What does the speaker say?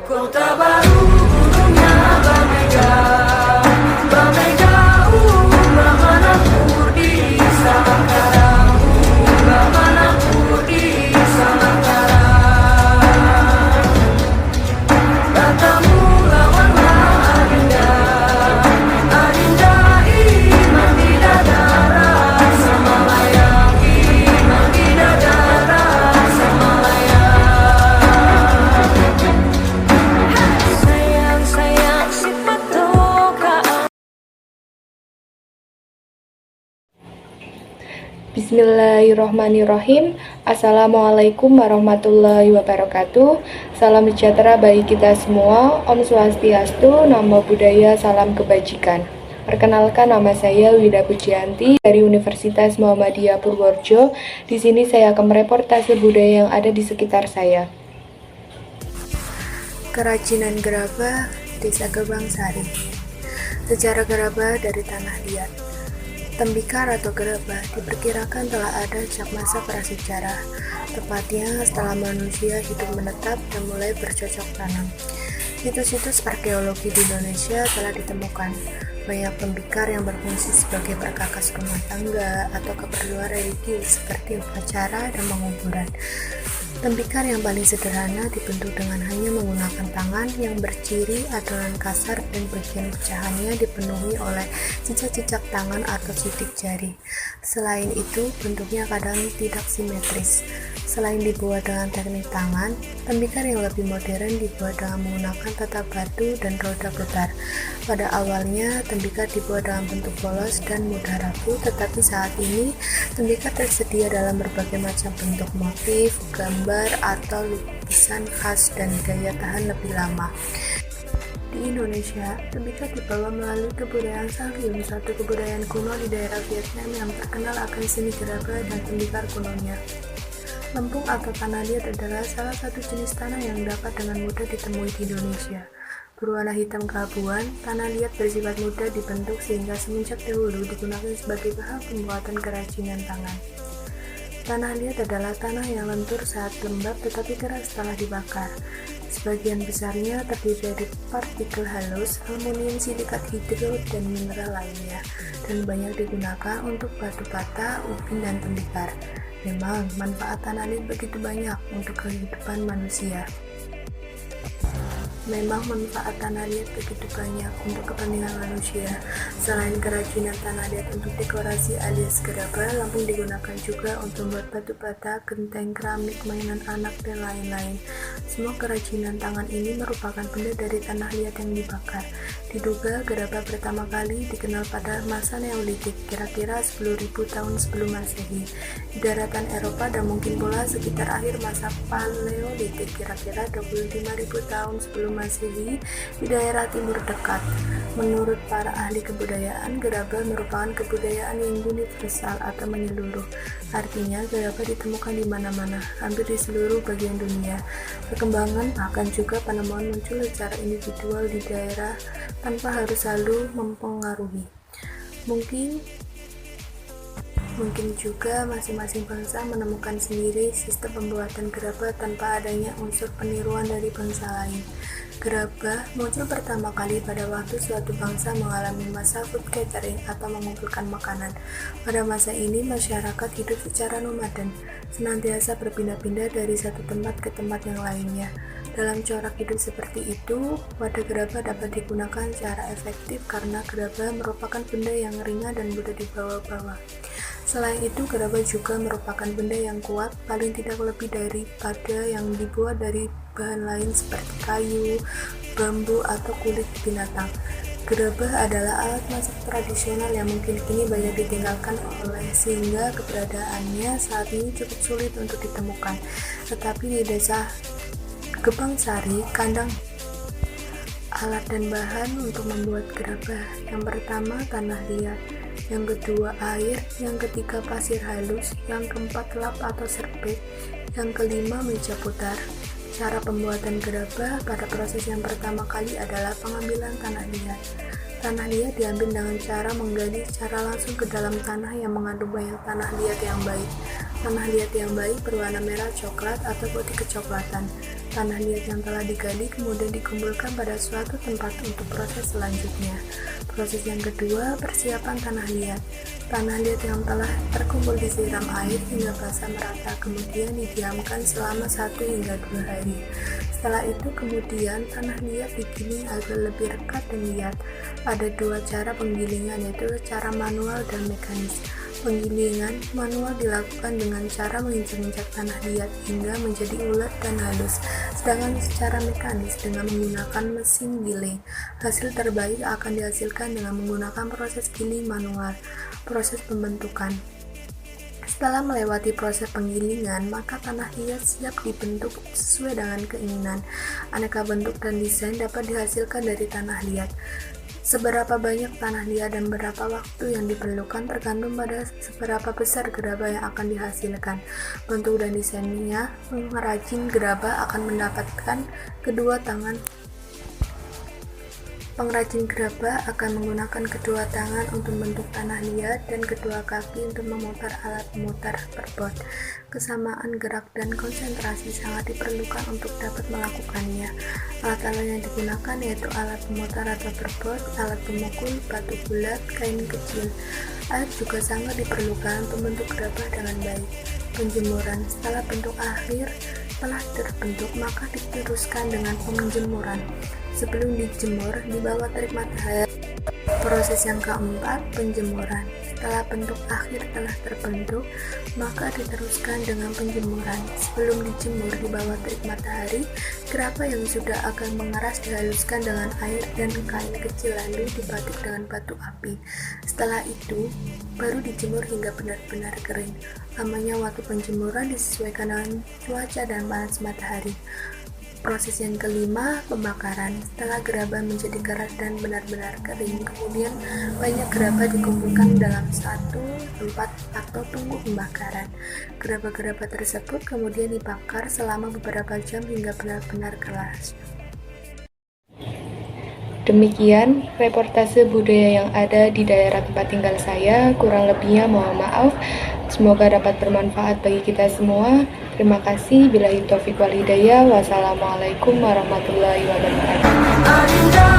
Kota baru burungnya bamega unggah manapur di Samantara, unggah manapur di Samantara. Katamu lawanlah Adinda, Adinda iman tidak ada rasa melayang, iman tidak ada rasa melayang. Sayang, sayang si patokaan. Bismillahirrahmanirrahim. Assalamualaikum warahmatullahi wabarakatuh. Salam sejahtera bagi kita semua. Om Swastiastu, Namo Buddhaya, salam kebajikan. Perkenalkan, nama saya Wida Pujianti dari Universitas Muhammadiyah Purworejo. Di sini saya akan mereportase budaya yang ada di sekitar saya. Kerajinan gerabah Desa Gebang Sari. Sejarah gerabah dari tanah liat. Tembikar atau gerabah diperkirakan telah ada sejak masa prasejarah, tepatnya setelah manusia hidup menetap dan mulai bercocok tanam. Situs-situs arkeologi di Indonesia telah ditemukan. Banyak tembikar yang berfungsi sebagai perkakas rumah tangga atau keperluan religius seperti upacara dan penguburan. Tembikar yang paling sederhana dibentuk dengan hanya menggunakan tangan yang berciri adonan kasar dan bagian pecahannya dipenuhi oleh cicak-cicak tangan atau sidik jari. Selain itu, bentuknya kadang tidak simetris. Selain dibuat dengan teknik tangan, tembikar yang lebih modern dibuat dengan menggunakan tata batu dan roda putar. Pada awalnya, tembikar dibuat dalam bentuk polos dan mudah rapuh, tetapi saat ini tembikar tersedia dalam berbagai macam bentuk motif, gambar, atau lukisan khas dan daya tahan lebih lama. Di Indonesia, tembikar dibawa melalui kebudayaan Sakyong, suatu kebudayaan kuno di daerah Vietnam yang terkenal akan seni gerabah dan tembikar kunonya. Lempung atau tanah liat adalah salah satu jenis tanah yang dapat dengan mudah ditemui di Indonesia. Berwarna hitam keabuan, tanah liat bersifat mudah dibentuk sehingga semenjak dahulu digunakan sebagai bahan pembuatan kerajinan tangan. Tanah liat adalah tanah yang lentur saat lembab tetapi keras setelah dibakar. Sebagian besarnya terdiri dari partikel halus, aluminium, silikat hidro, dan mineral lainnya, dan banyak digunakan untuk batu bata, ubin, dan tembikar. Memang, manfaat tanah liat begitu banyak untuk kehidupan manusia. Untuk kepentingan manusia. Selain kerajinan tanah liat untuk dekorasi alias gerabah, lampung digunakan juga untuk membuat batu bata, genteng, keramik, mainan anak, dan lain-lain. Semua kerajinan tangan ini merupakan benda dari tanah liat yang dibakar. Diduga gerabah pertama kali dikenal pada masa Neolitik, kira-kira 10.000 tahun sebelum Masehi, di daratan Eropa, dan mungkin pula sekitar akhir masa Paleolitik, kira-kira 25.000 tahun sebelum Masehi, di daerah timur dekat. Menurut para ahli kebudayaan, gerabah merupakan kebudayaan yang universal atau menyeluruh. Artinya, gerabah ditemukan di mana-mana, hampir di seluruh bagian dunia. Perkembangan bahkan juga penemuan muncul secara individual di daerah tanpa harus selalu mempengaruhi. Mungkin juga masing-masing bangsa menemukan sendiri sistem pembuatan gerabah tanpa adanya unsur peniruan dari bangsa lain. Gerabah muncul pertama kali pada waktu suatu bangsa mengalami masa food gathering atau mengumpulkan makanan. Pada masa ini, masyarakat hidup secara nomaden, senantiasa berpindah-pindah dari satu tempat ke tempat yang lainnya. Dalam corak hidup seperti itu, wadah gerabah dapat digunakan secara efektif karena gerabah merupakan benda yang ringan dan mudah dibawa-bawa. Selain itu, gerabah juga merupakan benda yang kuat, paling tidak lebih daripada yang dibuat dari bahan lain seperti kayu, bambu, atau kulit binatang. Gerabah adalah alat masak tradisional yang mungkin kini banyak ditinggalkan sehingga keberadaannya saat ini cukup sulit untuk ditemukan. Tetapi di desa Gebang Sari, kandang alat dan bahan untuk membuat gerabah. Yang pertama, tanah liat. Yang kedua, air. Yang ketiga, pasir halus. Yang keempat, lap atau serbet. Yang kelima, meja putar. Cara pembuatan gerabah pada proses yang pertama kali adalah pengambilan tanah liat. Tanah liat diambil dengan cara menggali secara langsung ke dalam tanah yang mengandung banyak tanah liat yang baik. Tanah liat yang baik berwarna merah coklat atau putih kecoklatan. Tanah liat yang telah digali kemudian dikumpulkan pada suatu tempat untuk proses selanjutnya. Proses yang kedua, persiapan tanah liat. Tanah liat yang telah terkumpul disiram air hingga basah merata, kemudian didiamkan selama 1 hingga 2 hari. Setelah itu kemudian tanah liat digiling agar lebih rekat dan liat. Ada 2 cara penggilingan, yaitu cara manual dan mekanis. Penggilingan manual dilakukan dengan cara menginjak-injak tanah liat hingga menjadi ulet dan halus, sedangkan secara mekanis dengan menggunakan mesin giling. Hasil terbaik akan dihasilkan dengan menggunakan proses giling manual. Proses pembentukan. Setelah melewati proses penggilingan, maka tanah liat siap dibentuk sesuai dengan keinginan. Aneka bentuk dan desain dapat dihasilkan dari tanah liat. Seberapa banyak tanah liat dan berapa waktu yang diperlukan tergantung pada seberapa besar gerabah yang akan dihasilkan. Bentuk dan desainnya, pengrajin gerabah akan mendapatkan kedua tangan. Pengrajin gerabah akan menggunakan kedua tangan untuk membentuk tanah liat dan kedua kaki untuk memutar alat pemutar perbot. Kesamaan gerak dan konsentrasi sangat diperlukan untuk dapat melakukannya. Alat-alat yang digunakan yaitu alat pemutar atau perbot, alat pemukul, batu bulat, kain kecil. Air juga sangat diperlukan untuk membentuk gerabah dengan baik. Penjemuran. Setelah bentuk akhir telah terbentuk, maka diteruskan dengan penjemuran. Sebelum dijemur di bawah terik matahari. Proses yang keempat, penjemuran. Setelah bentuk akhir telah terbentuk, maka diteruskan dengan penjemuran. Sebelum dijemur di bawah terik matahari, gerabah yang sudah agak mengeras dihaluskan dengan air dan kain kecil lalu dibatik dengan batu api. Setelah itu, baru dijemur hingga benar-benar kering. Lamanya waktu penjemuran disesuaikan dengan cuaca dan panas matahari. Proses yang kelima, pembakaran. Setelah gerabah menjadi keras dan benar-benar kering, kemudian banyak gerabah dikumpulkan dalam satu tempat atau tunggu pembakaran. Gerabah-gerabah tersebut kemudian dibakar selama beberapa jam hingga benar-benar keras. Demikian reportase budaya yang ada di daerah tempat tinggal saya. Kurang lebihnya mohon maaf. Semoga dapat bermanfaat bagi kita semua. Terima kasih. Billahi taufiq wal hidayah. Wassalamualaikum warahmatullahi wabarakatuh.